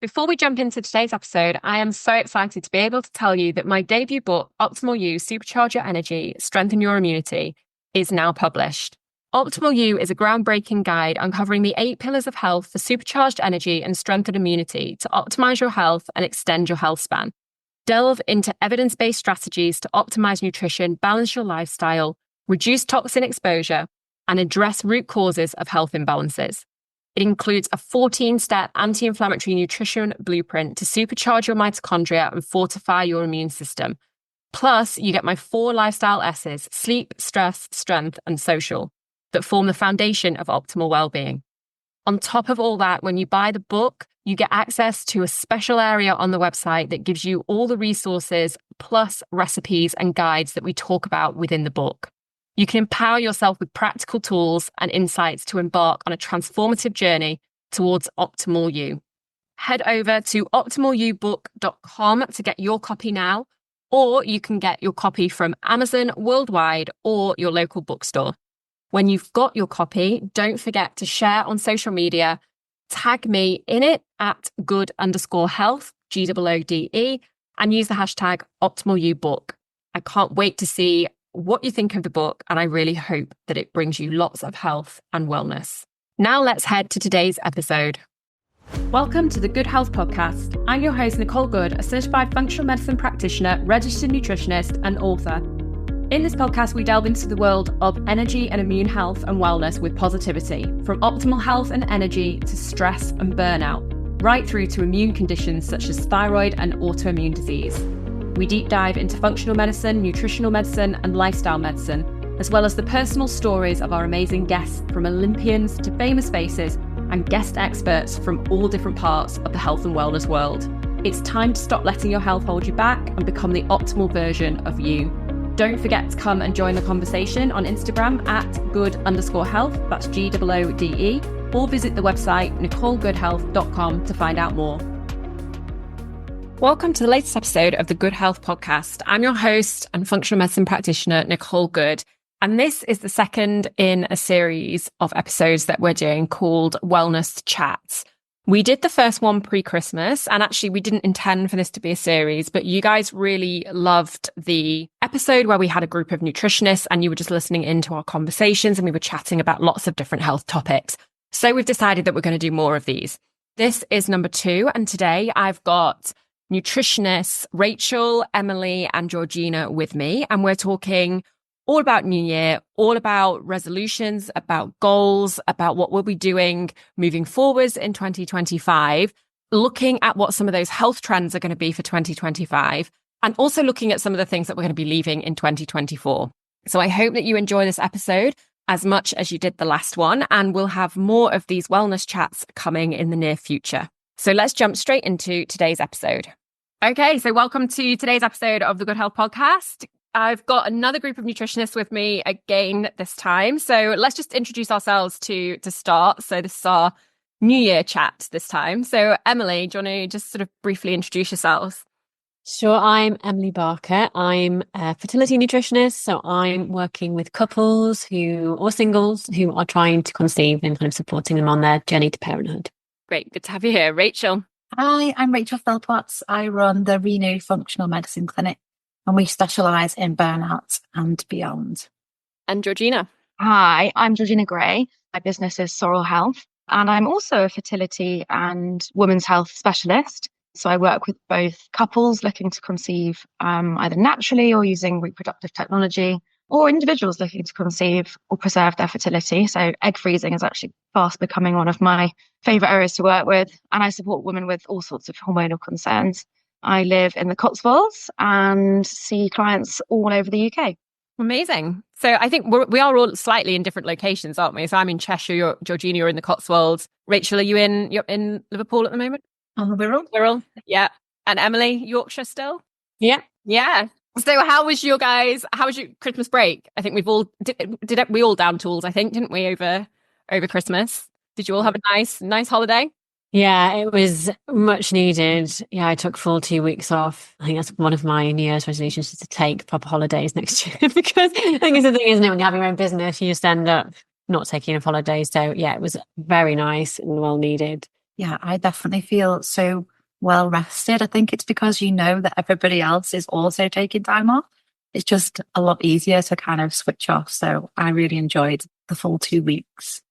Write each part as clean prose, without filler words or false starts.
Before we jump into today's episode, I am so excited to be able to tell you that my debut book, Optimal You, Supercharge Your Energy, Strengthen Your Immunity, is now published. Optimal You is a groundbreaking guide uncovering the 8 pillars of health for supercharged energy and strengthened immunity to optimize your health and extend your health span. Delve into evidence-based strategies to optimize nutrition, balance your lifestyle, reduce toxin exposure, and address root causes of health imbalances. It includes a 14-step anti-inflammatory nutrition blueprint to supercharge your mitochondria and fortify your immune system. Plus, you get my 4 lifestyle S's: sleep, stress, strength, and social, that form the foundation of optimal well-being. On top of all that, when you buy the book, you get access to a special area on the website that gives you all the resources, plus recipes and guides that we talk about within the book. You can empower yourself with practical tools and insights to embark on a transformative journey towards Optimal You. Head over to optimalyoubook.com to get your copy now, or you can get your copy from Amazon worldwide or your local bookstore. When you've got your copy, don't forget to share on social media, tag me in it at good_health, GOODE, and use the hashtag OptimalYouBook. I can't wait to see what you think of the book, and I really hope that it brings you lots of health and wellness. Now let's head to today's episode. Welcome to the Good Health Podcast. I'm your host, Nicole Good, a certified functional medicine practitioner, registered nutritionist, and author. In this podcast, we delve into the world of energy and immune health and wellness with positivity, from optimal health and energy to stress and burnout, right through to immune conditions such as thyroid and autoimmune disease. We deep dive into functional medicine, nutritional medicine, and lifestyle medicine, as well as the personal stories of our amazing guests, from Olympians to famous faces and guest experts from all different parts of the health and wellness world. It's time to stop letting your health hold you back and become the optimal version of you. Don't forget to come and join the conversation on Instagram at good_health, that's GOODE, or visit the website nicolegoodhealth.com to find out more. Welcome to the latest episode of the Good Health Podcast. I'm your host and functional medicine practitioner, Nicole Good, and this is the second in a series of episodes that we're doing called Wellness Chats. We did the first one pre-Christmas, and actually we didn't intend for this to be a series, but you guys really loved the episode where we had a group of nutritionists and you were just listening into our conversations and we were chatting about lots of different health topics. So we've decided that we're going to do more of these. This is number 2, and today I've got nutritionists Rachel, Emily, and Georgina with me, and we're talking all about New Year, all about resolutions, about goals, about what we'll be doing moving forwards in 2025, looking at what some of those health trends are going to be for 2025, and also looking at some of the things that we're going to be leaving in 2024. So I hope that you enjoy this episode as much as you did the last one, and we'll have more of these wellness chats coming in the near future. So let's jump straight into today's episode. Okay, so welcome to today's episode of the Good Health Podcast. I've got another group of nutritionists with me again this time. So let's just introduce ourselves to start. So this is our New Year chat this time. So Emily, do you want to just sort of briefly introduce yourselves? Sure, I'm Emily Barker. I'm a fertility nutritionist. So I'm working with couples or singles who are trying to conceive and kind of supporting them on their journey to parenthood. Great, good to have you here. Rachel. Hi, I'm Rachel Philpotts. I run the Renew Functional Medicine Clinic, and we specialise in burnout and beyond. And Georgina. Hi, I'm Georgina Gray. My business is Sorrel Health, and I'm also a fertility and women's health specialist. So I work with both couples looking to conceive either naturally or using reproductive technology, or individuals looking to conceive or preserve their fertility. So egg freezing is actually fast becoming one of my favourite areas to work with. And I support women with all sorts of hormonal concerns. I live in the Cotswolds and see clients all over the UK. Amazing. So I think we are all slightly in different locations, aren't we? So I'm in Cheshire, Georgina, you're in the Cotswolds. Rachel, you're in Liverpool at the moment? On the Wirral, yeah. And Emily, Yorkshire still? Yeah. Yeah. So how was your Christmas break? I think we all down tools, I think, didn't we, over Christmas? Did you all have a nice holiday? Yeah, it was much needed. Yeah, I took full 2 weeks off. I think that's one of my New Year's resolutions, is to take proper holidays next year because I think it's the thing, isn't it? When you have your own business, you just end up not taking enough holidays. So yeah, it was very nice and well needed. Yeah, I definitely feel so well rested. I think it's because you know that everybody else is also taking time off. It's just a lot easier to kind of switch off. So I really enjoyed the full 2 weeks.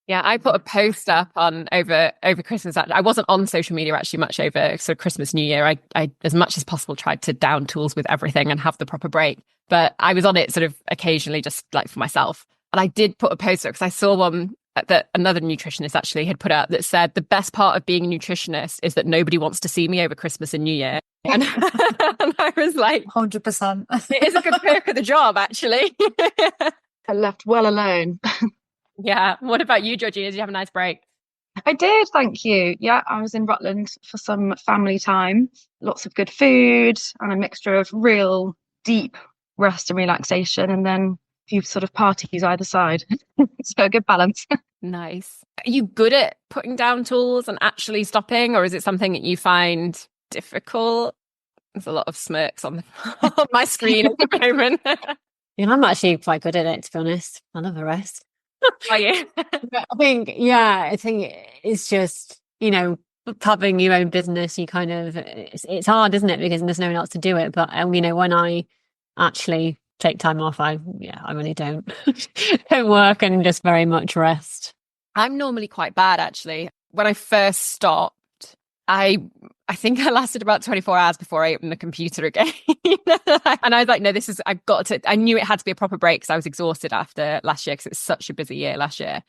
Yeah, I put a post up on over Christmas. I wasn't on social media actually much over sort of Christmas, New Year. I as much as possible tried to down tools with everything and have the proper break. But I was on it sort of occasionally, just like for myself. And I did put a post up because I saw one that another nutritionist actually had put out that said the best part of being a nutritionist is that nobody wants to see me over Christmas and New Year. And, and I was like, 100%. it is a good perk of the job, actually. I left well alone. Yeah. What about you, Georgina? Did you have a nice break? I did, thank you. Yeah, I was in Rutland for some family time, lots of good food and a mixture of real deep rest and relaxation, and then a few sort of parties either side. So a good balance. Nice. Are you good at putting down tools and actually stopping, or is it something that you find difficult? There's a lot of smirks on, on my screen at the moment. Yeah, I'm actually quite good at it, to be honest. I love a rest. Are you? But I think it's just, having your own business, you kind of, it's hard, isn't it? Because there's no one else to do it. But, when I actually take time off, I really don't, don't work and just very much rest. I'm normally quite bad, actually. When I first stopped, I think I lasted about 24 hours before I opened the computer again. And I was like, no, I knew it had to be a proper break because I was exhausted after last year because it was such a busy year last year.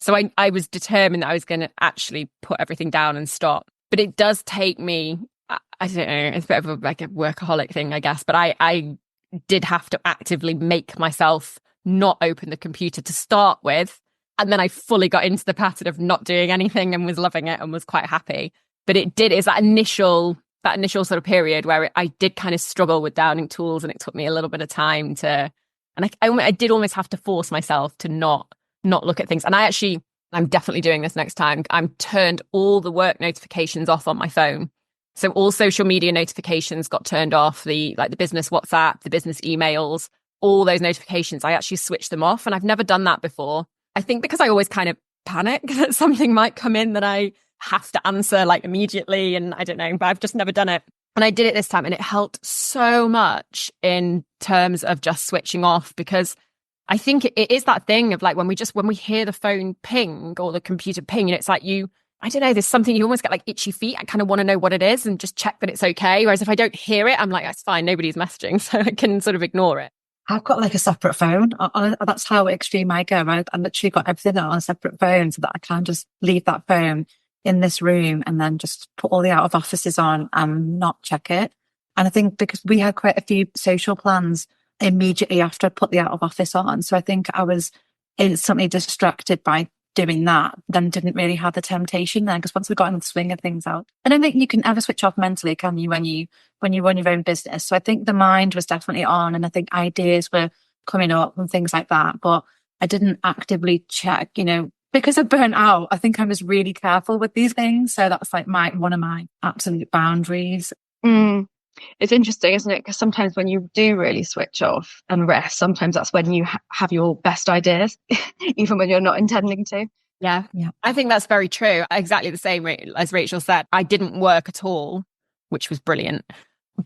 So I was determined that I was going to actually put everything down and stop. But it does take me, I don't know, it's a bit of a workaholic thing, I guess. But I did have to actively make myself not open the computer to start with. And then I fully got into the pattern of not doing anything and was loving it and was quite happy. But it's that initial sort of period where I did kind of struggle with downing tools, and it took me a little bit of time to, and I did almost have to force myself to not look at things. And I'm definitely doing this next time. I'm turned all the work notifications off on my phone. So all social media notifications got turned off, the business WhatsApp, the business emails, all those notifications, I actually switched them off. And I've never done that before. I think because I always kind of panic that something might come in that I have to answer immediately, and I don't know, but I've just never done it. And I did it this time, and it helped so much in terms of just switching off, because I think it is that thing of when we hear the phone ping or the computer ping, and it's I don't know, there's something, you almost get itchy feet. I kind of want to know what it is and just check that it's okay. Whereas if I don't hear it, I'm like, it's fine, nobody's messaging, so I can sort of ignore it. I've got a separate phone. That's how extreme I go. I literally got everything on a separate phone so that I can just leave that phone in this room and then just put all the out of offices on and not check it. And I think because we had quite a few social plans immediately after I put the out of office on. So I think I was instantly distracted by doing that, then didn't really have the temptation then, because once we got in the swing of things out, I don't think you can ever switch off mentally, can you, when you run your own business? So I think the mind was definitely on, and I think ideas were coming up and things like that, but I didn't actively check, because of burnt out. I think I was really careful with these things. So that's one of my absolute boundaries. It's interesting, isn't it? Because sometimes when you do really switch off and rest, sometimes that's when you have your best ideas, even when you're not intending to. Yeah. I think that's very true. Exactly the same as Rachel said. I didn't work at all, which was brilliant.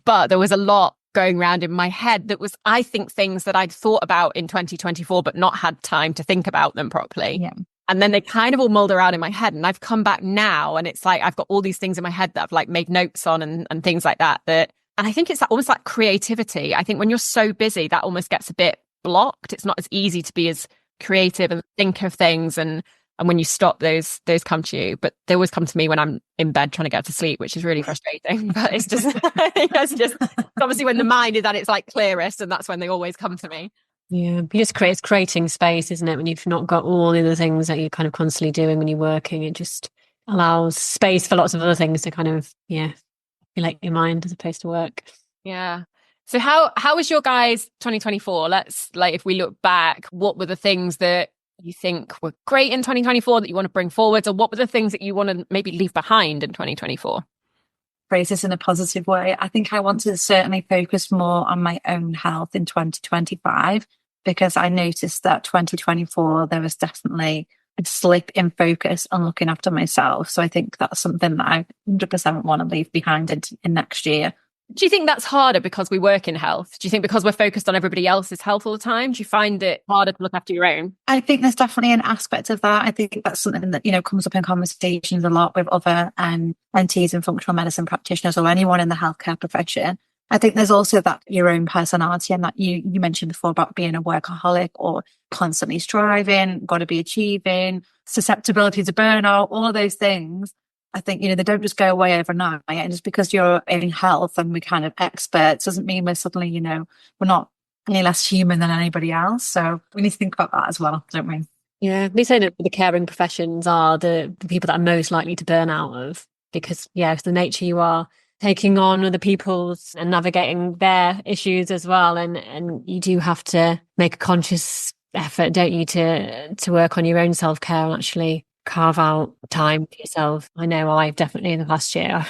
But there was a lot going around in my head that was, I think, things that I'd thought about in 2024, but not had time to think about them properly. Yeah. And then they kind of all mulled around in my head. And I've come back now, and it's I've got all these things in my head that I've made notes on and things like that. And I think it's almost like creativity. I think when you're so busy, that almost gets a bit blocked. It's not as easy to be as creative and think of things. And when you stop, those come to you. But they always come to me when I'm in bed trying to get to sleep, which is really frustrating. But it's just, obviously when the mind is at its clearest, and that's when they always come to me. Yeah, but it's creating space, isn't it? When you've not got all the other things that you're kind of constantly doing when you're working, it just allows space for lots of other things to kind of, like your mind as opposed to work. Yeah. So how was your guys' 2024? Let's if we look back, what were the things that you think were great in 2024 that you want to bring forward, or what were the things that you want to maybe leave behind in 2024? Phrase this in a positive way. I think I want to certainly focus more on my own health in 2025, because I noticed that 2024 there was definitely slip in focus on looking after myself. So I think that's something that I 100% want to leave behind in next year. Do you think that's harder because we work in health? Do you think because we're focused on everybody else's health all the time, do you find it harder to look after your own? I think there's definitely an aspect of that. I think that's something that, comes up in conversations a lot with other NTs and functional medicine practitioners or anyone in the healthcare profession. I think there's also that your own personality, and that you mentioned before about being a workaholic or constantly striving, got to be achieving, susceptibility to burnout, all of those things. I think, they don't just go away overnight. And just because you're in health and we're kind of experts doesn't mean we're suddenly, we're not any less human than anybody else. So we need to think about that as well, don't we? Yeah, we say that the caring professions are the people that are most likely to burn out of, because, it's the nature you are taking on other people's and navigating their issues as well. And you do have to make a conscious effort, don't you, to work on your own self-care and actually carve out time for yourself. I know I've definitely in the past year,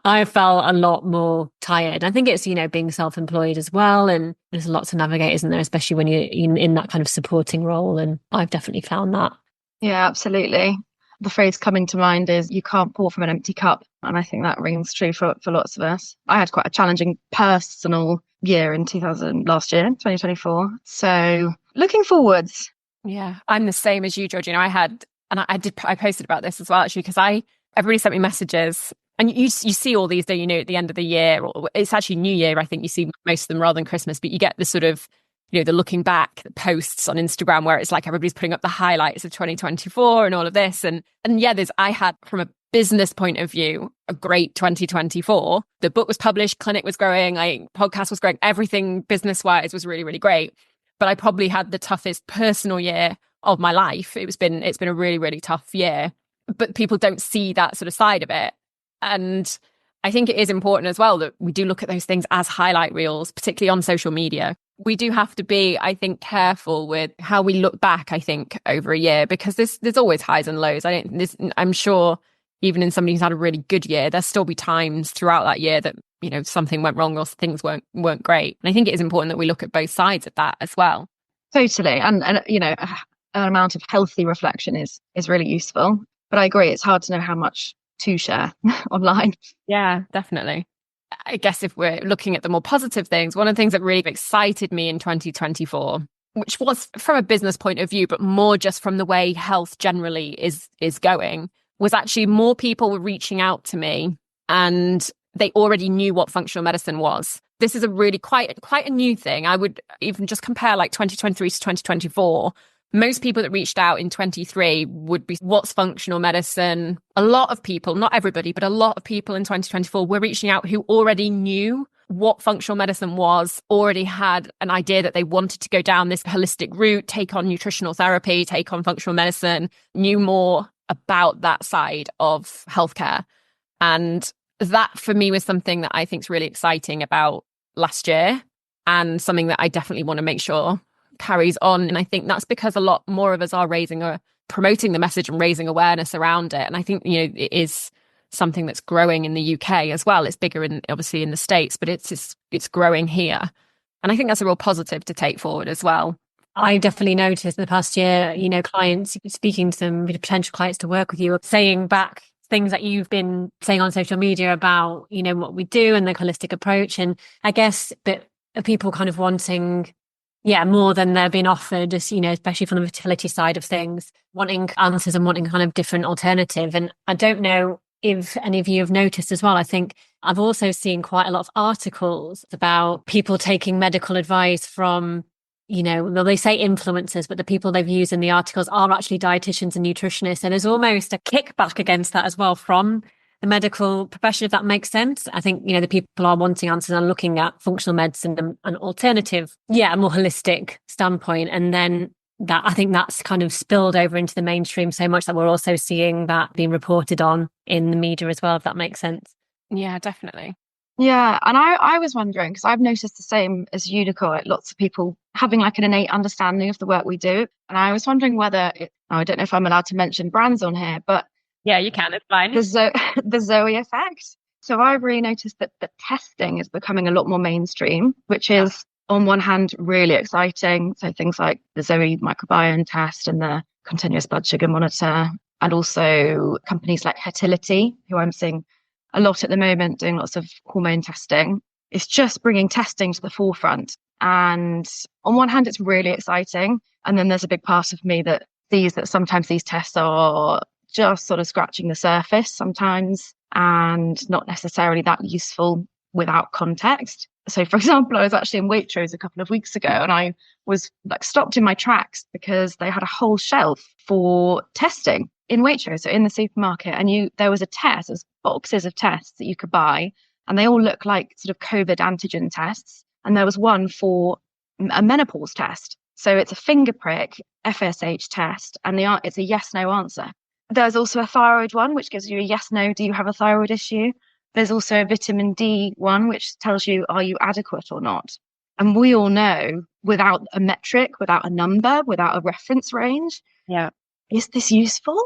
I felt a lot more tired. I think it's, being self-employed as well. And there's a lot to navigate, isn't there? Especially when you're in that kind of supporting role. And I've definitely found that. Yeah, absolutely. The phrase coming to mind is you can't pour from an empty cup. And I think that rings true for lots of us. I had quite a challenging personal year in last year, 2024. So looking forwards. Yeah, I'm the same as you, Georgina. I posted about this as well, actually, because everybody sent me messages, and you see all these, don't you, at the end of the year, or it's actually New Year. I think you see most of them rather than Christmas, but you get the sort of, the looking back posts on Instagram where it's like everybody's putting up the highlights of 2024 and all of this. And yeah, I had, from a business point of view, a great 2024. The book was published, clinic was growing, podcast was growing, everything business wise was really, really great. But I probably had the toughest personal year of my life. It's been a really, really tough year, but people don't see that sort of side of it. And I think it is important as well that we do look at those things as highlight reels, particularly on social media. We do have to be, I think, careful with how we look back, I think, over a year, because there's always highs and lows. I'm sure even in somebody who's had a really good year, there'll still be times throughout that year that, something went wrong or things weren't great. And I think it is important that we look at both sides of that as well. Totally. And an amount of healthy reflection is really useful. But I agree, it's hard to know how much to share online. Yeah, definitely. I guess if we're looking at the more positive things, one of the things that really excited me in 2024, which was from a business point of view, but more just from the way health generally is going, was actually more people were reaching out to me and they already knew what functional medicine was. This is a really quite a new thing. I would even just compare like 2023 to 2024. Most people that reached out in 23 would be, what's functional medicine? A lot of people, not everybody, but a lot of people in 2024 were reaching out who already knew what functional medicine was, already had an idea that they wanted to go down this holistic route, take on nutritional therapy, take on functional medicine, knew more about that side of healthcare. And that for me was something that I think is really exciting about last year, and something that I definitely want to make sure carries on. And I think that's because a lot more of us are promoting the message and raising awareness around it. And I think, it is something that's growing in the UK as well. It's bigger obviously in the States, but it's growing here. And I think that's a real positive to take forward as well. I definitely noticed in the past year, clients, speaking to them, potential clients to work with you, saying back things that you've been saying on social media about, what we do and the holistic approach. And I guess that people kind of wanting, more than they're being offered, especially from the fertility side of things, wanting answers and wanting kind of different alternative. And I don't know if any of you have noticed as well, I think I've also seen quite a lot of articles about people taking medical advice from, well, they say influencers, but the people they've used in the articles are actually dietitians and nutritionists. And there's almost a kickback against that as well from the medical profession, if that makes sense. I think, the people are wanting answers and looking at functional medicine and an alternative, a more holistic standpoint. And then I think that's kind of spilled over into the mainstream so much that we're also seeing that being reported on in the media as well, if that makes sense. Yeah, definitely. Yeah, and I was wondering, because I've noticed the same as you, Nicole, lots of people having like an innate understanding of the work we do. And I was wondering whether, I don't know if I'm allowed to mention brands on here, but yeah, you can, it's fine. The Zoe effect. So I've really noticed that testing is becoming a lot more mainstream, which is on one hand really exciting. So things like the Zoe microbiome test and the continuous blood sugar monitor, and also companies like Fertility, who I'm seeing a lot at the moment, doing lots of hormone testing. It's just bringing testing to the forefront. And on one hand, it's really exciting. And then there's a big part of me that sees that sometimes these tests are just sort of scratching the surface sometimes and not necessarily that useful without context. So, for example, I was actually in Waitrose a couple of weeks ago and I was like stopped in my tracks because they had a whole shelf for testing in Waitrose, so in the supermarket. And there was a test, there's boxes of tests that you could buy, and they all look like sort of COVID antigen tests. And there was one for a menopause test. So it's a finger prick FSH test, and it's a yes/no answer. There's also a thyroid one, which gives you a yes/no, do you have a thyroid issue? There's also a vitamin D one, which tells you, are you adequate or not? And we all know, without a metric, without a number, without a reference range, is this useful?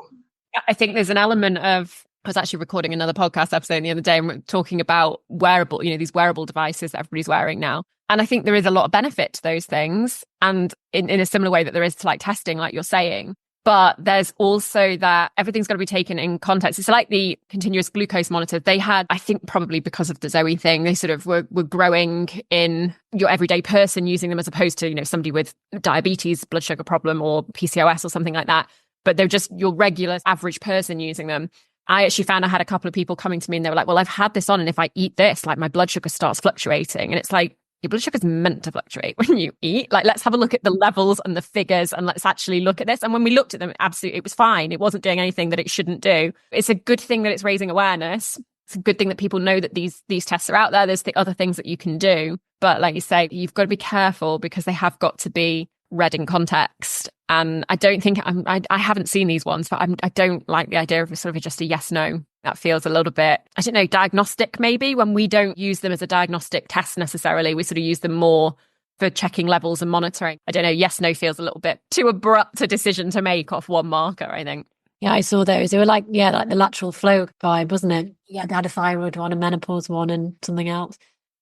I think there's an element of, I was actually recording another podcast episode the other day and we're talking about wearable, these wearable devices that everybody's wearing now. And I think there is a lot of benefit to those things. And in a similar way that there is to like testing, like you're saying. But there's also that everything's got to be taken in context. It's like the continuous glucose monitor. They had, I think probably because of the Zoe thing, they sort of were growing in your everyday person using them as opposed to, somebody with diabetes, blood sugar problem or PCOS or something like that. But they're just your regular average person using them. I actually found I had a couple of people coming to me and they were like, well, I've had this on and if I eat this, like my blood sugar starts fluctuating. And it's like, your blood sugar is meant to fluctuate when you eat. Like, let's have a look at the levels and the figures and let's actually look at this. And when we looked at them, absolutely, it was fine. It wasn't doing anything that it shouldn't do. It's a good thing that it's raising awareness. It's a good thing that people know that these tests are out there. There's the other things that you can do. But like you say, you've got to be careful because they have got to be read in context. And I don't think I haven't seen these ones, but I don't like the idea of sort of just a yes, no. That feels a little bit, I don't know, diagnostic maybe, when we don't use them as a diagnostic test necessarily. We sort of use them more for checking levels and monitoring. I don't know, yes, no feels a little bit too abrupt a decision to make off one marker, I think. Yeah, I saw those. They were like the lateral flow vibe, wasn't it? Yeah, they had a thyroid one, a menopause one and something else.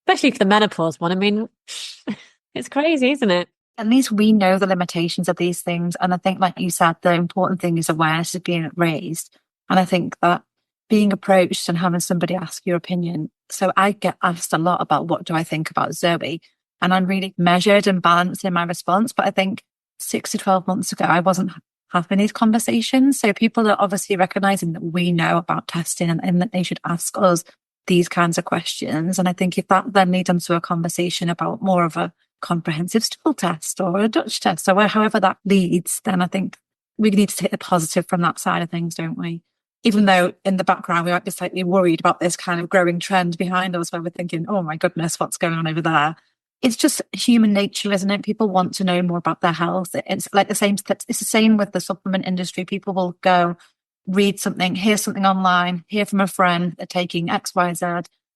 Especially for the menopause one. I mean, it's crazy, isn't it? At least we know the limitations of these things. And I think, like you said, the important thing is awareness is being raised. And I think that being approached and having somebody ask your opinion. So I get asked a lot about what do I think about Zoe? And I'm really measured and balanced in my response. But I think 6 to 12 months ago, I wasn't having these conversations. So people are obviously recognizing that we know about testing and that they should ask us these kinds of questions. And I think if that then leads into a conversation about more of a comprehensive stool test or a Dutch test or however that leads, then I think we need to take the positive from that side of things, don't we? Even though in the background we might be slightly worried about this kind of growing trend behind us where we're thinking, oh my goodness, what's going on over there? It's just human nature, isn't it? People want to know more about their health. It's like it's the same with the supplement industry. People will go read something, hear something online, hear from a friend, they're taking X, Y, Z,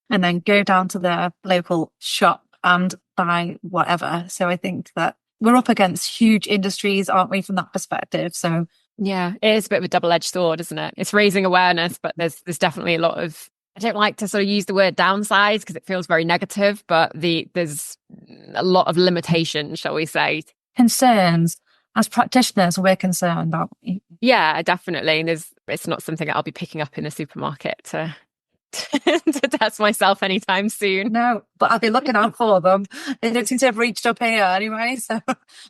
and then go down to their local shop and buy whatever. So I think that we're up against huge industries, aren't we, from that perspective? So yeah, it is a bit of a double-edged sword, isn't it? It's raising awareness, but there's definitely a lot of, I don't like to sort of use the word downsides because it feels very negative, but there's a lot of limitations, shall we say. Concerns. As practitioners, we're concerned, aren't we? Yeah, definitely. And it's not something that I'll be picking up in the supermarket to test myself anytime soon. No, but I'll be looking out for them. They don't seem to have reached up here anyway. So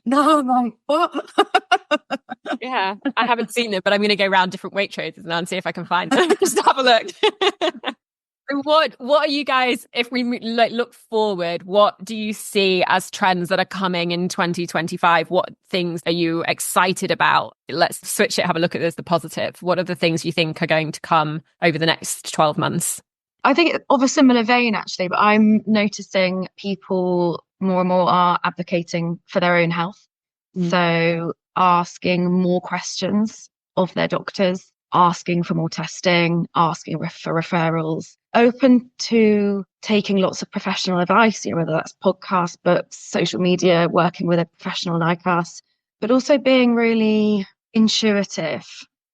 no, I'm like, what? Yeah, I haven't seen it, but I'm going to go around different Waitroses now and see if I can find them. Just have a look. What are you guys, if we look forward, what do you see as trends that are coming in 2025? What things are you excited about? Let's switch it, have a look at this, the positive. What are the things you think are going to come over the next 12 months? I think of a similar vein, actually, but I'm noticing people more and more are advocating for their own health. So asking more questions of their doctors, asking for more testing, asking for referrals, open to taking lots of professional advice, whether that's podcasts, books, social media, working with a professional like us, but also being really intuitive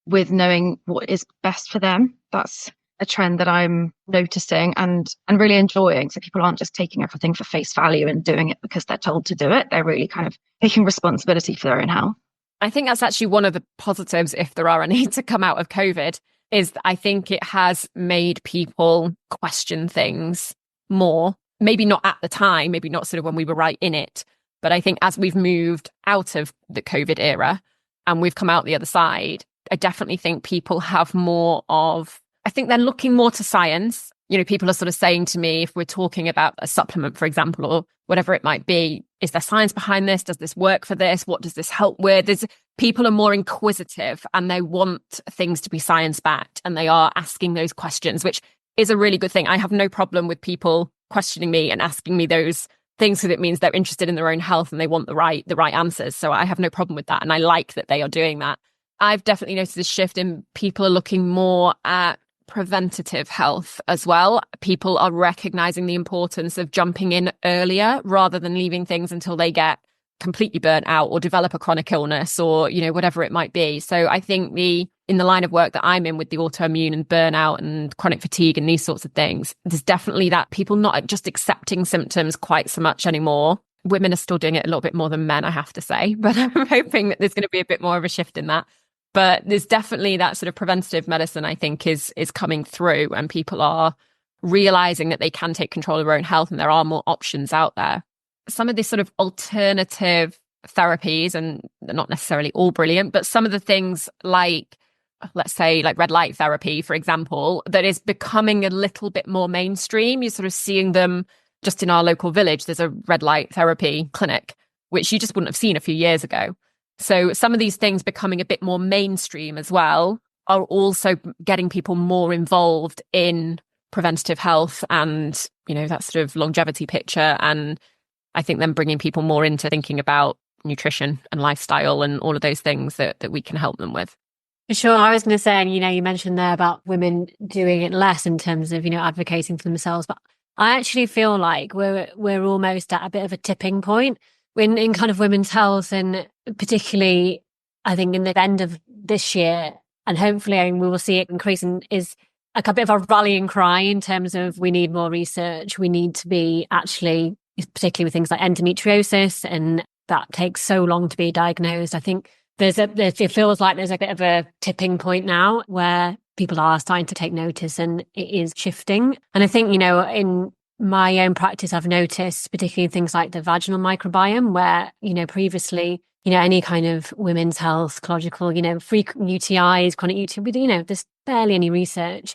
with knowing what is best for them. That's a trend that I'm noticing and really enjoying. So people aren't just taking everything for face value and doing it because they're told to do it. They're really kind of taking responsibility for their own health. I think that's actually one of the positives, if there are any, to come out of COVID, is I think it has made people question things more. Maybe not at the time, maybe not sort of when we were right in it. But I think as we've moved out of the COVID era and we've come out the other side, I definitely think people have more of, I think they're looking more to science. You know, people are sort of saying to me, if we're talking about a supplement, for example, or whatever it might be, is there science behind this? Does this work for this? What does this help with? People are more inquisitive and they want things to be science backed, and they are asking those questions, which is a really good thing. I have no problem with people questioning me and asking me those things, because it means they're interested in their own health and they want the right answers. So I have no problem with that. And I like that they are doing that. I've definitely noticed a shift in people are looking more at preventative health as well. People are recognizing the importance of jumping in earlier rather than leaving things until they get completely burnt out or develop a chronic illness or, you know, whatever it might be. So I think in the line of work that I'm in with the autoimmune and burnout and chronic fatigue and these sorts of things, there's definitely that people not just accepting symptoms quite so much anymore. Women are still doing it a little bit more than men, I have to say, but I'm hoping that there's going to be a bit more of a shift in that. But there's definitely that sort of preventative medicine, I think, is coming through, and people are realizing that they can take control of their own health and there are more options out there. Some of these sort of alternative therapies, and they're not necessarily all brilliant, but some of the things like, let's say, like red light therapy, for example, that is becoming a little bit more mainstream. You're sort of seeing them just in our local village. There's a red light therapy clinic, which you just wouldn't have seen a few years ago. So some of these things becoming a bit more mainstream as well are also getting people more involved in preventative health and, you know, that sort of longevity picture. And I think then bringing people more into thinking about nutrition and lifestyle and all of those things that we can help them with. For sure. I was going to say, and, you know, you mentioned there about women doing it less in terms of, you know, advocating for themselves. But I actually feel like we're almost at a bit of a tipping point in kind of women's health, and particularly, I think, in the end of this year, and hopefully we will see it increasing, is like a bit of a rallying cry in terms of we need more research. We need to be actually, particularly with things like endometriosis, and that takes so long to be diagnosed. I think it feels like there's a bit of a tipping point now where people are starting to take notice and it is shifting. And I think, you know, in my own practice, I've noticed particularly things like the vaginal microbiome, where, you know, previously, you know, any kind of women's health, ecological, you know, frequent UTIs, chronic UTIs, you know, there's barely any research.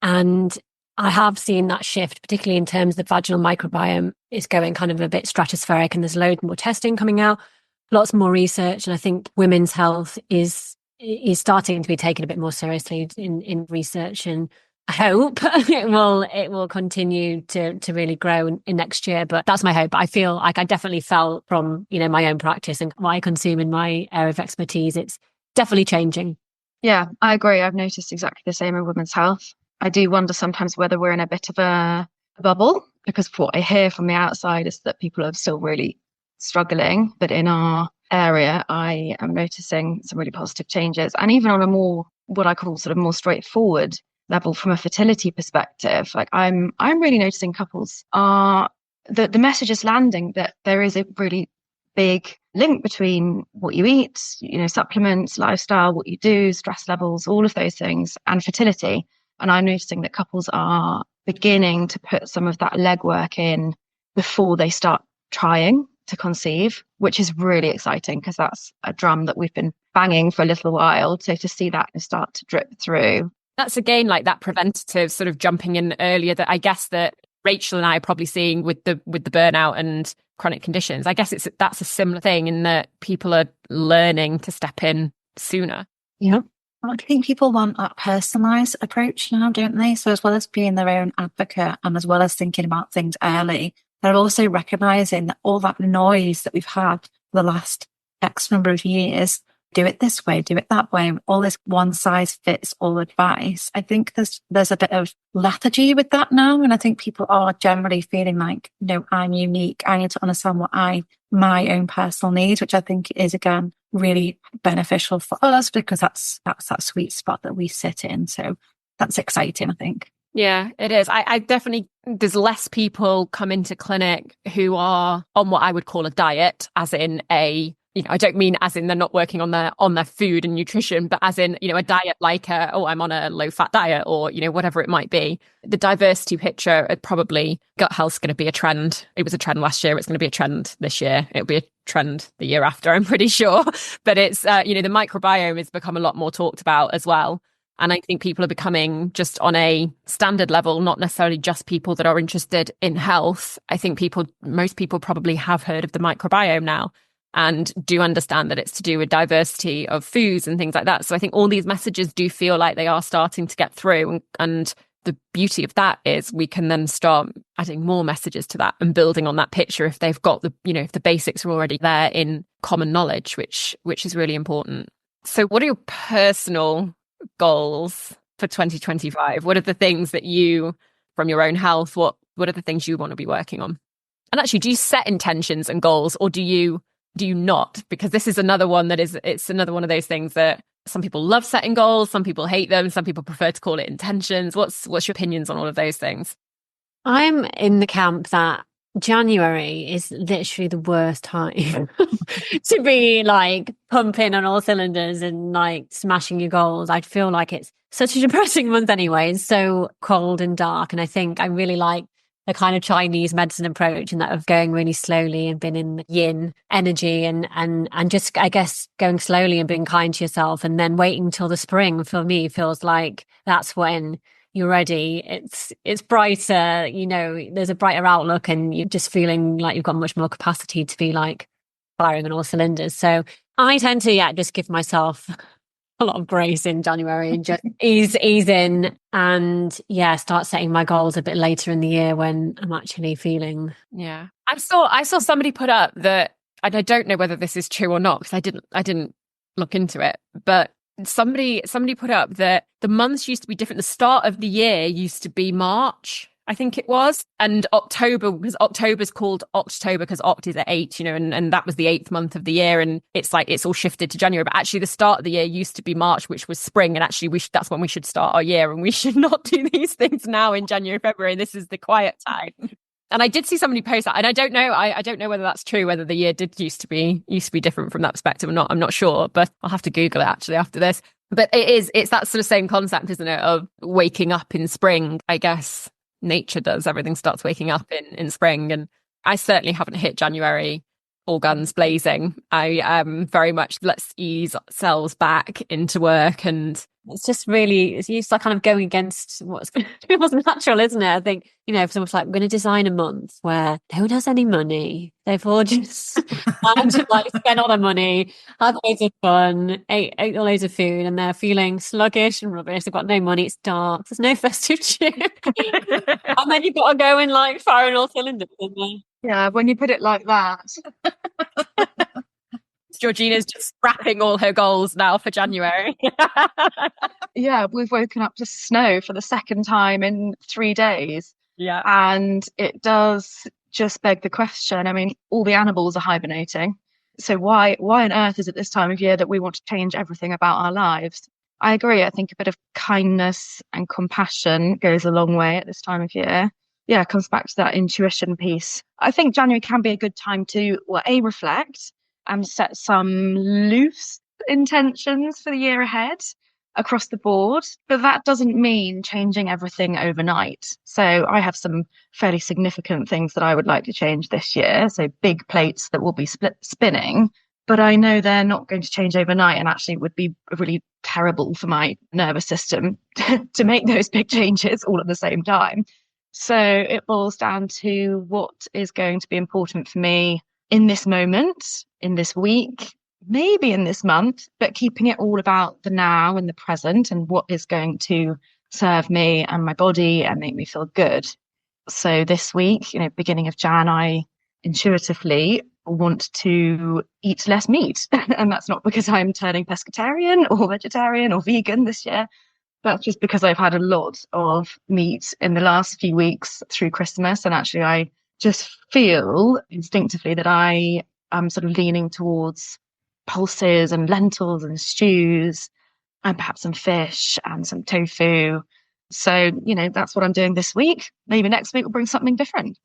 And I have seen that shift, particularly in terms of the vaginal microbiome is going kind of a bit stratospheric, and there's loads more testing coming out, lots more research. And I think women's health is starting to be taken a bit more seriously in research, and I hope it will continue to really grow in next year. But that's my hope. I feel like I definitely felt from, you know, my own practice and what I consume in my area of expertise, it's definitely changing. Yeah, I agree. I've noticed exactly the same in women's health. I do wonder sometimes whether we're in a bit of a bubble, because what I hear from the outside is that people are still really struggling. But in our area, I am noticing some really positive changes. And even on a more, what I call sort of more straightforward level from a fertility perspective, like I'm really noticing couples are, the message is landing that there is a really big link between what you eat, you know, supplements, lifestyle, what you do, stress levels, all of those things, and fertility. And I'm noticing that couples are beginning to put some of that legwork in before they start trying to conceive, which is really exciting, because that's a drum that we've been banging for a little while. So to see that start to drip through. That's again like that preventative sort of jumping in earlier that I guess that Rachel and I are probably seeing with the burnout and chronic conditions. I guess that's a similar thing in that people are learning to step in sooner. Yeah. I think people want that personalised approach now, don't they? So as well as being their own advocate and as well as thinking about things early, they're also recognising that all that noise that we've had for the last X number of years, do it this way, do it that way, all this one size fits all advice. I think there's a bit of lethargy with that now. And I think people are generally feeling like, you know, I'm unique. I need to understand what my own personal needs, which I think is, again, really beneficial for us, because that's that sweet spot that we sit in. So that's exciting, I think. Yeah, it is. I definitely, there's less people come into clinic who are on what I would call a diet, as in I don't mean as in they're not working on their food and nutrition, but as in, a diet like I'm on a low fat diet, or, whatever it might be. The diversity picture, probably gut health's going to be a trend. It was a trend last year. It's going to be a trend this year. It'll be a trend the year after, I'm pretty sure. But it's, the microbiome has become a lot more talked about as well. And I think people are becoming, just on a standard level, not necessarily just people that are interested in health. I think most people probably have heard of the microbiome now and do understand that it's to do with diversity of foods and things like that. So I think all these messages do feel like they are starting to get through. And the beauty of that is we can then start adding more messages to that and building on that picture if they've got if the basics are already there in common knowledge, which is really important. So what are your personal goals for 2025? What are the things that from your own health, what are the things you want to be working on? And actually, do you set intentions and goals, or do you not? Because this is another one it's another one of those things that some people love setting goals, some people hate them, some people prefer to call it intentions. What's your opinions on all of those things? I'm in the camp that January is literally the worst time to be like pumping on all cylinders and like smashing your goals. I feel like it's such a depressing month anyway. It's so cold and dark. And I think I really like the kind of Chinese medicine approach, and that of going really slowly and being in yin energy and just, I guess, going slowly and being kind to yourself, and then waiting till the spring for me feels like that's when you're ready. It's brighter, there's a brighter outlook, and you're just feeling like you've got much more capacity to be like firing on all cylinders. So I tend to just give myself a lot of grace in January and just ease in, and start setting my goals a bit later in the year when I'm actually feeling. Yeah. I saw somebody put up that, and I don't know whether this is true or not, because I didn't look into it, but somebody put up that the months used to be different. The start of the year used to be March, I think it was, and October, because October's called October because Oct is at 8, and that was the 8th month of the year, and it's like it's all shifted to January. But actually, the start of the year used to be March, which was spring, and actually that's when we should start our year, and we should not do these things now in January, February. This is the quiet time. And I did see somebody post that, and I don't know. I don't know whether that's true, whether the year did used to be different from that perspective or not. I'm not sure, but I'll have to Google it actually after this. But it's that sort of same concept, isn't it, of waking up in spring? I guess nature does. Everything starts waking up in spring, and I certainly haven't hit January all guns blazing. I very much let's ease ourselves back into work, and it's just like kind of going against what's natural, isn't it? I think, if someone's like, we're going to design a month where no one has any money, they've all just had to like spend all their money, have loads of fun, ate loads of food, and they're feeling sluggish and rubbish. They've got no money, it's dark, there's no festive cheer. And then you've got to go and like fire on all cylinders. Yeah, when you put it like that. Georgina's just scrapping all her goals now for January. Yeah, we've woken up to snow for the second time in 3 days. Yeah. And it does just beg the question. I mean, all the animals are hibernating. So why on earth is it this time of year that we want to change everything about our lives? I agree. I think a bit of kindness and compassion goes a long way at this time of year. Yeah, it comes back to that intuition piece. I think January can be a good time to, reflect and set some loose intentions for the year ahead across the board. But that doesn't mean changing everything overnight. So I have some fairly significant things that I would like to change this year. So big plates that will be spinning. But I know they're not going to change overnight, and actually it would be really terrible for my nervous system to make those big changes all at the same time. So it boils down to what is going to be important for me in this moment, in this week, maybe in this month, but keeping it all about the now and the present and what is going to serve me and my body and make me feel good. So this week, beginning of Jan, I intuitively want to eat less meat. And that's not because I'm turning pescatarian or vegetarian or vegan this year. That's just because I've had a lot of meat in the last few weeks through Christmas. And actually, I just feel instinctively that I am sort of leaning towards pulses and lentils and stews and perhaps some fish and some tofu. So, that's what I'm doing this week. Maybe next week we'll bring something different.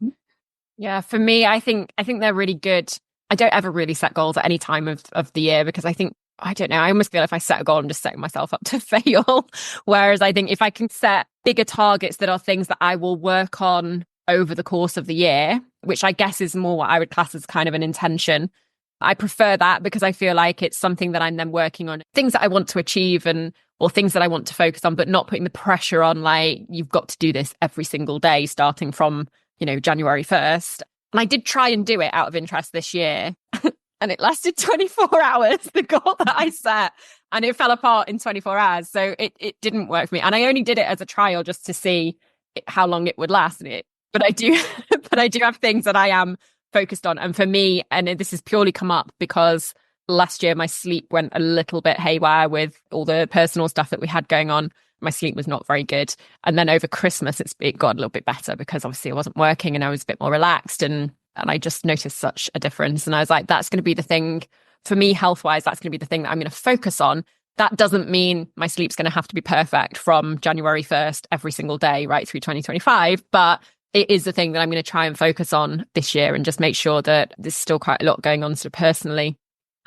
Yeah, for me, I think they're really good I don't ever really set goals at any time of the year, because I think, I don't know, I almost feel if I set a goal, I'm just setting myself up to fail. Whereas I think if I can set bigger targets that are things that I will work on over the course of the year, which I guess is more what I would class as kind of an intention, I prefer that, because I feel like it's something that I'm then working on, things that I want to achieve or things that I want to focus on, but not putting the pressure on, like, you've got to do this every single day starting from, January 1st. And I did try and do it out of interest this year. And it lasted 24 hours, the goal that I set, and it fell apart in 24 hours. So it didn't work for me. And I only did it as a trial just to see how long it would last. But I do have things that I am focused on. And for me, and this has purely come up because last year my sleep went a little bit haywire with all the personal stuff that we had going on. My sleep was not very good. And then over Christmas, it got a little bit better, because obviously I wasn't working and I was a bit more relaxed, and I just noticed such a difference. And I was like, that's going to be the thing for me, health-wise, that's going to be the thing that I'm going to focus on. That doesn't mean my sleep's going to have to be perfect from January 1st every single day right through 2025. But it is the thing that I'm going to try and focus on this year, and just make sure that there's still quite a lot going on sort of personally.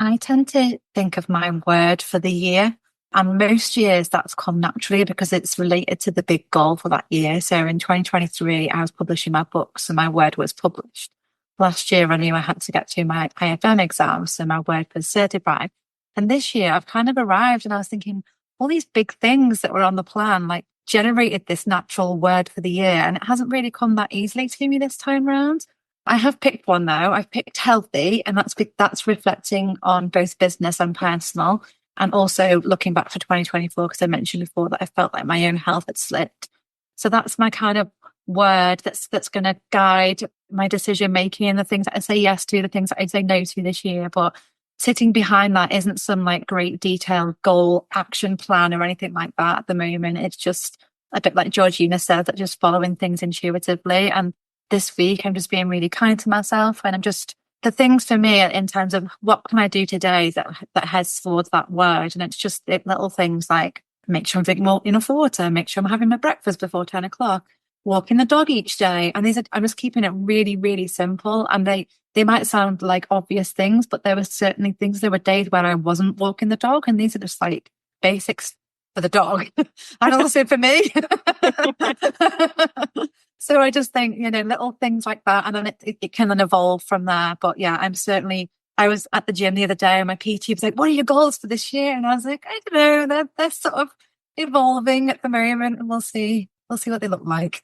I tend to think of my word for the year. And most years that's come naturally because it's related to the big goal for that year. So in 2023, I was publishing my book, so my word was published. Last year, I knew I had to get to my IFM exam, so my word was certified. And this year, I've kind of arrived, and I was thinking, all these big things that were on the plan, like, generated this natural word for the year. And it hasn't really come that easily to me this time round. I have picked one though. I've picked healthy, and that's reflecting on both business and personal, and also looking back for 2024, because I mentioned before that I felt like my own health had slipped. So that's my kind of word that's going to guide my decision making, and the things that I say yes to, the things that I say no to this year. But sitting behind that isn't some like great detailed goal action plan or anything like that at the moment. It's just a bit like Georgina said, that just following things intuitively. And this week I'm just being really kind to myself, and I'm just, the things for me in terms of what can I do today that heads towards that word. And it's just little things like make sure I'm drinking enough water, make sure I'm having my breakfast before 10 o'clock, walking the dog each day. And I'm just keeping it really, really simple. And they might sound like obvious things, but there were certainly things, there were days where I wasn't walking the dog. And these are just like basics for the dog and also for me. So I just think, little things like that. And then it can then evolve from there. But yeah, I was at the gym the other day and my PT was like, what are your goals for this year? And I was like, I don't know. They're sort of evolving at the moment, and we'll see what they look like.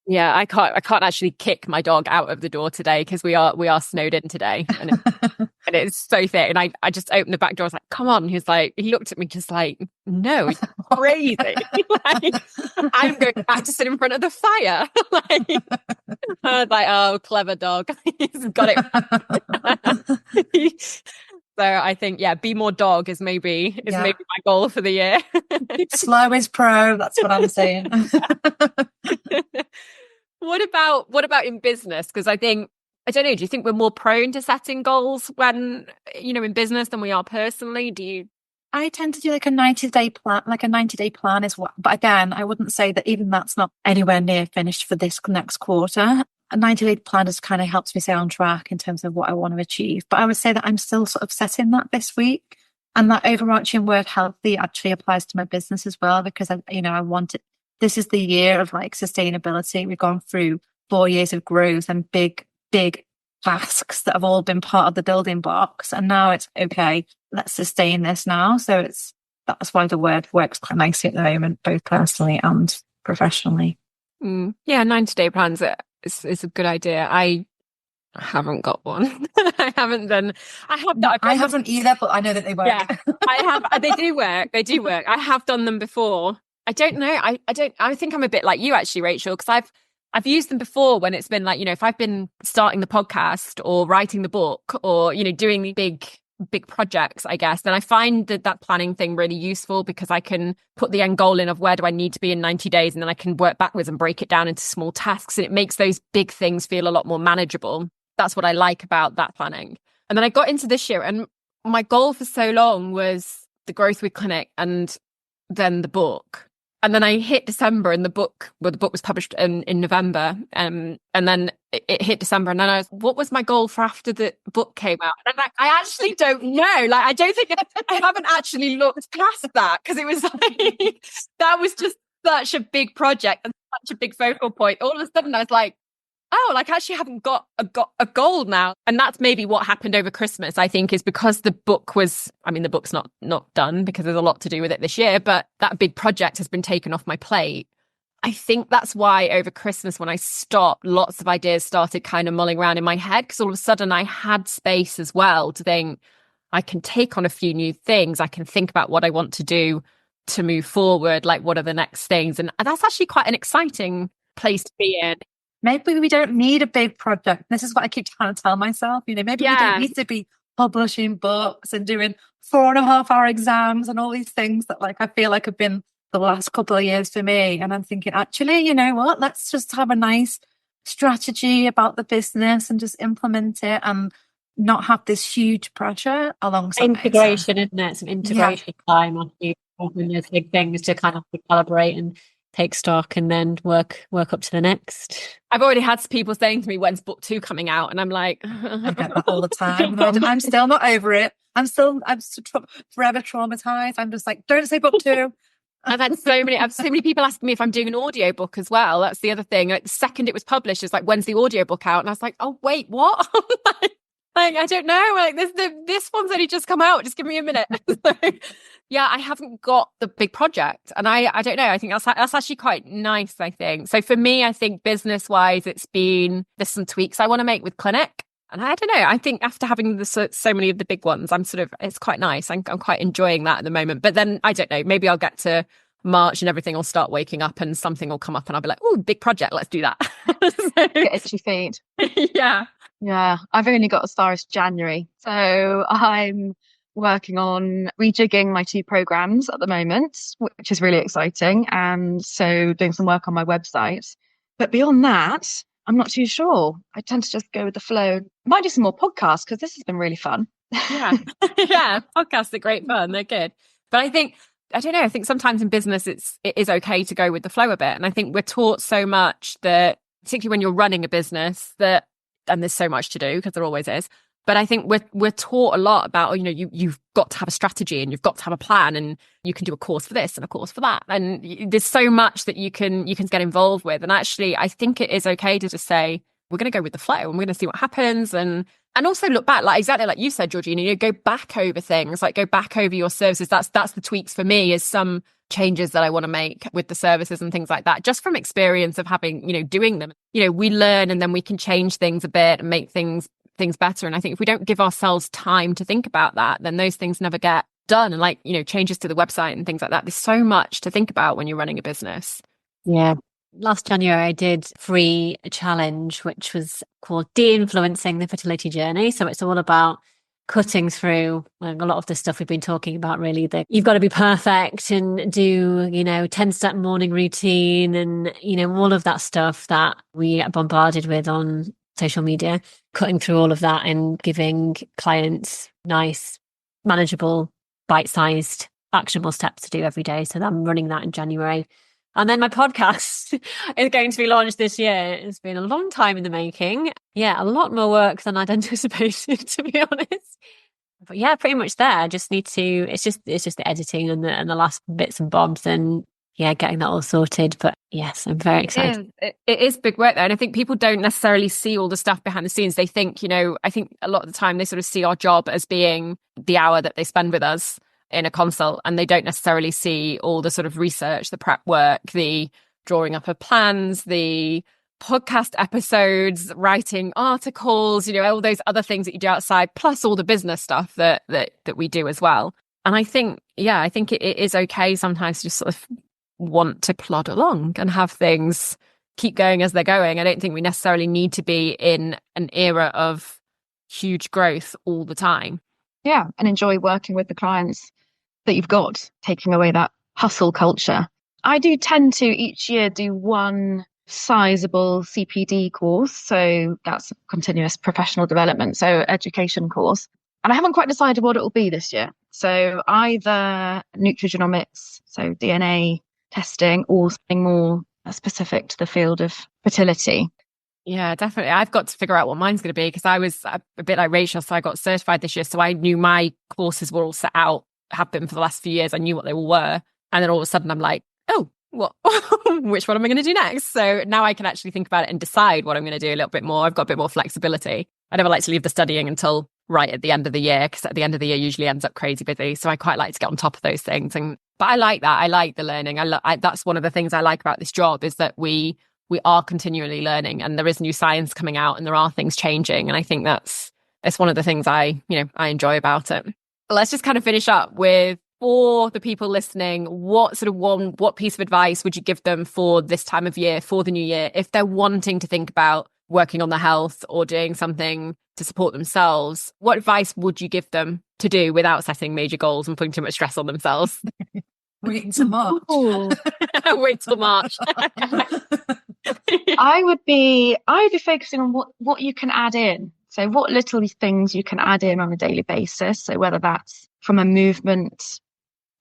Yeah, I can't actually kick my dog out of the door today because we are snowed in today, and it's so thick. And I just opened the back door. I was like, "Come on!" He looked at me just like, "No, you're crazy!" Like, I'm going back to sit in front of the fire. I was like, "Oh, clever dog! He's got it." So I think, be more dog is maybe my goal for the year. Slow is pro. That's what I'm saying. What about in business? Because I don't know, do you think we're more prone to setting goals when, in business than we are personally? I tend to do like a 90-day plan. Like a 90-day plan is what, but again, I wouldn't say that even that's not anywhere near finished for this next quarter. A 90-day plan just kind of helps me stay on track in terms of what I want to achieve. But I would say that I'm still sort of setting that this week. And that overarching word healthy actually applies to my business as well, because I want it. This is the year of like sustainability. We've gone through 4 years of growth and big, big tasks that have all been part of the building blocks. And now it's okay, let's sustain this now. So that's why the word works quite nicely at the moment, both personally and professionally. Yeah, 90-day plans is a good idea. I haven't got one. I haven't either, but I know that they work. Yeah, I have. They do work. They do work. I have done them before. I don't know. I think I'm a bit like you actually, Rachel, because I've used them before when it's been like, if I've been starting the podcast or writing the book or, doing the big projects, I guess, then I find that planning thing really useful, because I can put the end goal in of where do I need to be in 90 days. And then I can work backwards and break it down into small tasks. And it makes those big things feel a lot more manageable. That's what I like about that planning. And then I got into this year, and my goal for so long was the Growth Week Clinic and then the book. And then I hit December and the book was published in November. And then it hit December. And then what was my goal for after the book came out? And I'm like, I actually don't know. Like, I don't think I haven't actually looked past that, because it was like, that was just such a big project and such a big focal point. All of a sudden I was like, oh, like I actually haven't got a goal now. And that's maybe what happened over Christmas, I think, is because the book's not done, because there's a lot to do with it this year, but that big project has been taken off my plate. I think that's why over Christmas, when I stopped, lots of ideas started kind of mulling around in my head, because all of a sudden I had space as well to think, I can take on a few new things. I can think about what I want to do to move forward, like what are the next things. And that's actually quite an exciting place to be in. Maybe we don't need a big project. This is what I keep trying to tell myself. Maybe we don't need to be publishing books and doing 4.5-hour exams and all these things that like I feel like have been the last couple of years for me. And I'm thinking, actually, you know what? Let's just have a nice strategy about the business and just implement it and not have this huge pressure alongside integration, isn't it? Some integration time after you open those big things to kind of recalibrate and take stock and then work up to the next. I've already had people saying to me, when's book 2 coming out? And I'm like, I get that all the time. I'm still not over it. I'm forever traumatized. I'm just like, don't say book 2. I've had so many people asking me if I'm doing an audiobook as well. That's the other thing. Like the second it was published, it's like, when's the audiobook out? And I was like, oh wait, what? Like, I don't know. Like this one's only just come out. Just give me a minute. So, yeah, I haven't got the big project, and I don't know. I think that's actually quite nice. I think so. For me, I think business wise, there's some tweaks I want to make with Clinic, and I don't know. I think after having so many of the big ones, it's quite nice. I'm quite enjoying that at the moment. But then I don't know. Maybe I'll get to March and everything will start waking up, and something will come up, and I'll be like, oh, big project. Let's do that. So, get itchy feet. Yeah. Yeah, I've only got as far as January. So I'm working on rejigging my 2 programs at the moment, which is really exciting. And so doing some work on my website. But beyond that, I'm not too sure. I tend to just go with the flow. Might do some more podcasts because this has been really fun. Yeah. Yeah. Podcasts are great fun. They're good. But I don't know. I think sometimes in business, it is okay to go with the flow a bit. And I think we're taught so much that, particularly when you're running a business, and there's so much to do, because there always is. But I think we're taught a lot about, you've got to have a strategy and you've got to have a plan, and you can do a course for this and a course for that. And there's so much that you can get involved with. And actually, I think it is okay to just say, we're going to go with the flow and we're going to see what happens. And also look back, like exactly like you said, Georgina, go back over things, like go back over your services. That's the tweaks for me, is some changes that I want to make with the services and things like that, just from experience of having, doing them. We learn and then we can change things a bit and make things better. And I think if we don't give ourselves time to think about that, then those things never get done. And like, changes to the website and things like that. There's so much to think about when you're running a business. Yeah. Last January, I did a free challenge, which was called De-Influencing the Fertility Journey. So it's all about cutting through like a lot of the stuff we've been talking about, really, that you've got to be perfect and do 10-step morning routine and all of that stuff that we get bombarded with on social media, cutting through all of that and giving clients nice, manageable, bite-sized, actionable steps to do every day. So I'm running that in January. And then my podcast is going to be launched this year. It's been a long time in the making. Yeah, a lot more work than I'd anticipated, to be honest. But yeah, pretty much there. Just need to, it's just the editing and the last bits and bobs and yeah, getting that all sorted. But yes, I'm very excited. It is big work there. And I think people don't necessarily see all the stuff behind the scenes. They think, I think a lot of the time they sort of see our job as being the hour that they spend with us in a consult, and they don't necessarily see all the sort of research, the prep work, the drawing up of plans, the podcast episodes, writing articles, all those other things that you do outside, plus all the business stuff that we do as well. And I think it is okay sometimes to just sort of want to plod along and have things keep going as they're going. I don't think we necessarily need to be in an era of huge growth all the time. Yeah, and enjoy working with the clients that you've got, taking away that hustle culture. I do tend to each year do one sizable CPD course. So that's continuous professional development, so education course. And I haven't quite decided what it will be this year. So either nutrigenomics, so DNA testing or something more specific to the field of fertility. Yeah, definitely. I've got to figure out what mine's going to be because I was a bit like Rachel. So I got certified this year. So I knew my courses were all set out, have been for the last few years. I knew what they all were. And then all of a sudden I'm like, oh, what? Which one am I going to do next? So now I can actually think about it and decide what I'm going to do a little bit more. I've got a bit more flexibility. I never like to leave the studying until right at the end of the year because at the end of the year usually ends up crazy busy. So I quite like to get on top of those things. But I like that. I like the learning. That's one of the things I like about this job is that we are continually learning and there is new science coming out and there are things changing. And I think it's one of the things I enjoy about it. But let's just kind of finish up with, for the people listening, what piece of advice would you give them for this time of year, for the new year, if they're wanting to think about working on their health or doing something to support themselves? What advice would you give them to do without setting major goals and putting too much stress on themselves? Wait until March. Wait till March. I would be focusing on what you can add in. So what little things you can add in on a daily basis. So whether that's from a movement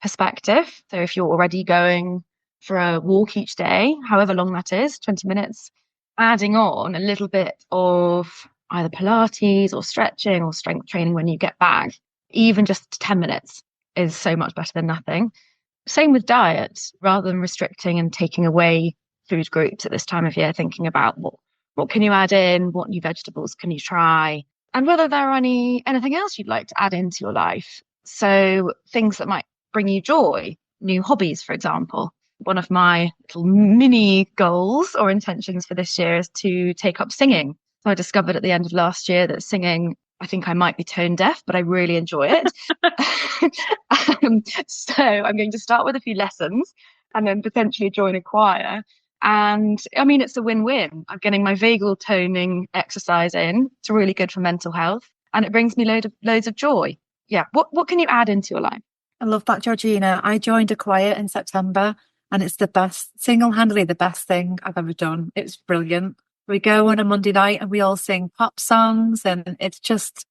perspective. So if you're already going for a walk each day, however long that is, 20 minutes, adding on a little bit of either Pilates or stretching or strength training when you get back, even just 10 minutes is so much better than nothing. Same with diet, rather than restricting and taking away food groups at this time of year, thinking about what can you add in, what new vegetables can you try, and whether there are anything else you'd like to add into your life. So things that might bring you joy, new hobbies, for example. One of my little mini goals or intentions for this year is to take up singing. So I discovered at the end of last year that singing, I think I might be tone deaf, but I really enjoy it. So I'm going to start with a few lessons and then potentially join a choir. And I mean, it's a win-win. I'm getting my vagal toning exercise in. It's really good for mental health. And it brings me loads of joy. Yeah. What can you add into your life? I love that, Georgina. I joined a choir in September and it's single-handedly the best thing I've ever done. It's brilliant. We go on a Monday night and we all sing pop songs and it's just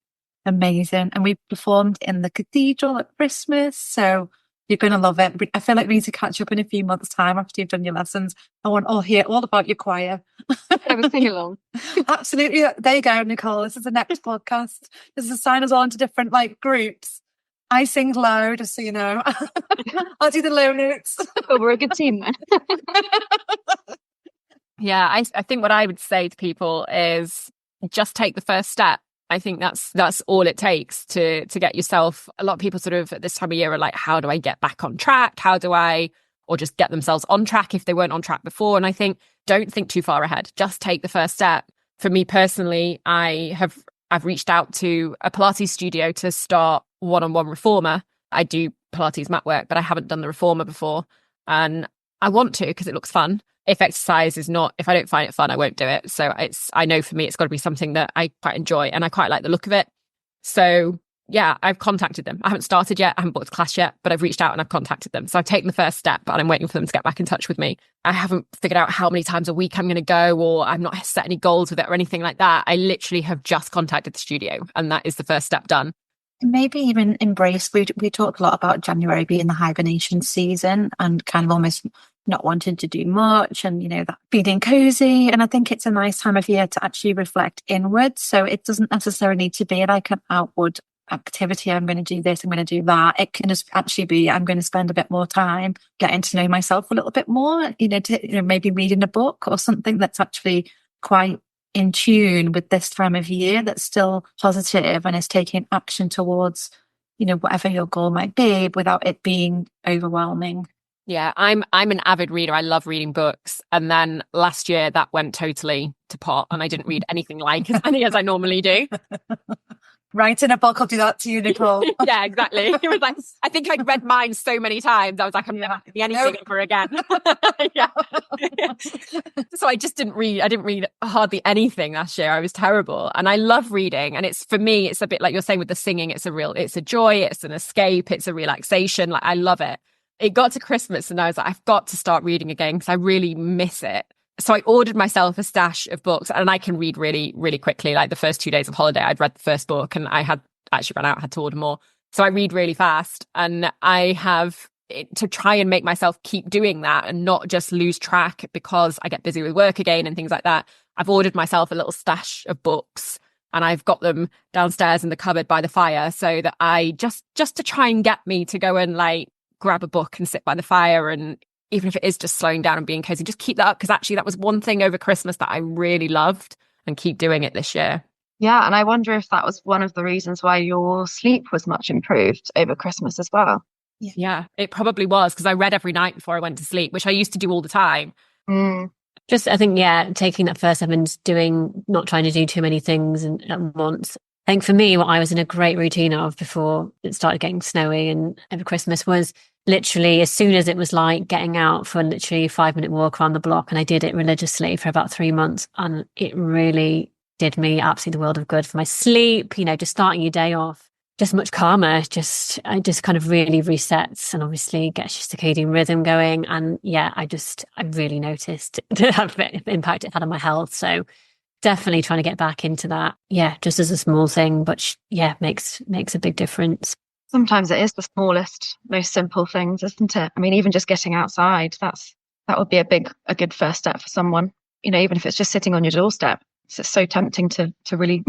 amazing. And we performed in the cathedral at Christmas. So you're going to love it. I feel like we need to catch up in a few months' time after you've done your lessons. I want to hear all about your choir. Have a sing along. Absolutely. There you go, Nicole. This is the next podcast. This is a sign us all into different groups. I sing low, just so you know. I'll do the low notes. Oh, we're a good team then. Yeah, I think what I would say to people is just take the first step. I think that's all it takes to get yourself. A lot of people sort of at this time of year are like, how do I get back on track? Or just get themselves on track if they weren't on track before. And I think don't think too far ahead. Just take the first step. For me personally, I've reached out to a Pilates studio to start one-on-one reformer. I do Pilates mat work, but I haven't done the reformer before. And I want to because it looks fun. If exercise is not, if I don't find it fun, I won't do it. So I know for me, it's got to be something that I quite enjoy and I quite like the look of it. So yeah, I've contacted them. I haven't started yet. I haven't booked a class yet, but I've reached out and I've contacted them. So I've taken the first step, but I'm waiting for them to get back in touch with me. I haven't figured out how many times a week I'm going to go, or I'm not set any goals with it or anything like that. I literally have just contacted the studio and that is the first step done. Maybe even embrace, we talk a lot about January being the hibernation season and kind of almost not wanting to do much and, that feeling cozy. And I think it's a nice time of year to actually reflect inwards. So it doesn't necessarily need to be like an outward activity. I'm going to do this, I'm going to do that. It can just actually be, I'm going to spend a bit more time getting to know myself a little bit more, maybe reading a book or something that's actually quite in tune with this time of year, that's still positive and is taking action towards, whatever your goal might be without it being overwhelming. Yeah, I'm an avid reader. I love reading books. And then last year that went totally to pot and I didn't read anything like as many as I normally do. Writing a book will do that to you, Nicole. Yeah, exactly. It was like, I think I'd read mine so many times. I was like, I'm never reading anything ever again. Yeah. So I just didn't read. I didn't read hardly anything last year. I was terrible. And I love reading. And for me, it's a bit like you're saying with the singing. It's a joy. It's an escape. It's a relaxation. Like I love it. It got to Christmas and I was like, I've got to start reading again because I really miss it. So I ordered myself a stash of books and I can read really, really quickly. Like the first 2 days of holiday, I'd read the first book and I had actually run out, had to order more. So I read really fast and I have to try and make myself keep doing that and not just lose track because I get busy with work again and things like that, I've ordered myself a little stash of books and I've got them downstairs in the cupboard by the fire so that I just to try and get me to go and like grab a book and sit by the fire. And even if it is just slowing down and being cozy, just keep that up. Because actually that was one thing over Christmas that I really loved and keep doing it this year. Yeah, and I wonder if that was one of the reasons why your sleep was much improved over Christmas as well. Yeah, it probably was because I read every night before I went to sleep, which I used to do all the time. Just, I think, taking that first step and not trying to do too many things at once. I think for me, what I was in a great routine of before it started getting snowy and over Christmas was literally as soon as it was like getting out for literally a 5-minute walk around the block. And I did it religiously for about 3 months. And it really did me absolutely the world of good for my sleep, just starting your day off, just much calmer. It just kind of really resets and obviously gets your circadian rhythm going. And I really noticed the impact it had on my health. So definitely trying to get back into that. Yeah, just as a small thing, but makes a big difference. Sometimes it is the smallest, most simple things, isn't it? I mean, even just getting outside, that would be a good first step for someone. Even if it's just sitting on your doorstep. It's so tempting to really,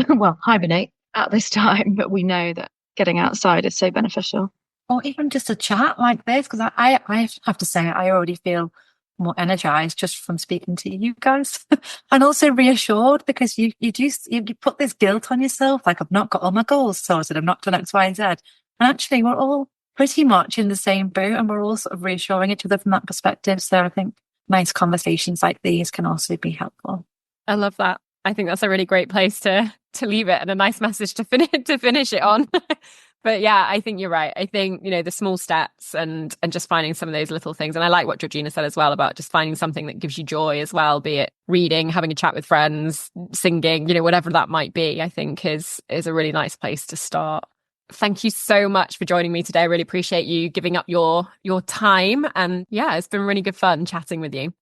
hibernate at this time, but we know that getting outside is so beneficial. Or even just a chat like this, because I have to say, I already feel more energized just from speaking to you guys and also reassured because you put this guilt on yourself, like I've not got all my goals sorted, I've not done X, Y, and Z. And actually, we're all pretty much in the same boat and we're all sort of reassuring each other from that perspective. So I think nice conversations like these can also be helpful. I love that. I think that's a really great place to leave it and a nice message to finish it on. But yeah, I think you're right. I think, the small steps and just finding some of those little things. And I like what Georgina said as well about just finding something that gives you joy as well, be it reading, having a chat with friends, singing, whatever that might be, I think is a really nice place to start. Thank you so much for joining me today. I really appreciate you giving up your time. And it's been really good fun chatting with you.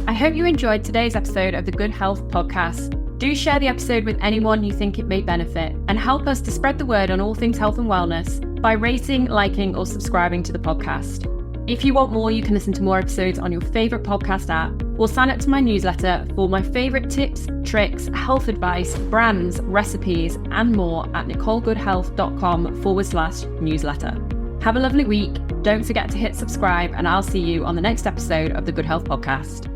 I hope you enjoyed today's episode of the Good Health Podcast. Do share the episode with anyone you think it may benefit and help us to spread the word on all things health and wellness by rating, liking, or subscribing to the podcast. If you want more, you can listen to more episodes on your favourite podcast app or sign up to my newsletter for my favourite tips, tricks, health advice, brands, recipes, and more at nicolegoodhealth.com/newsletter. Have a lovely week. Don't forget to hit subscribe, and I'll see you on the next episode of the Good Health Podcast.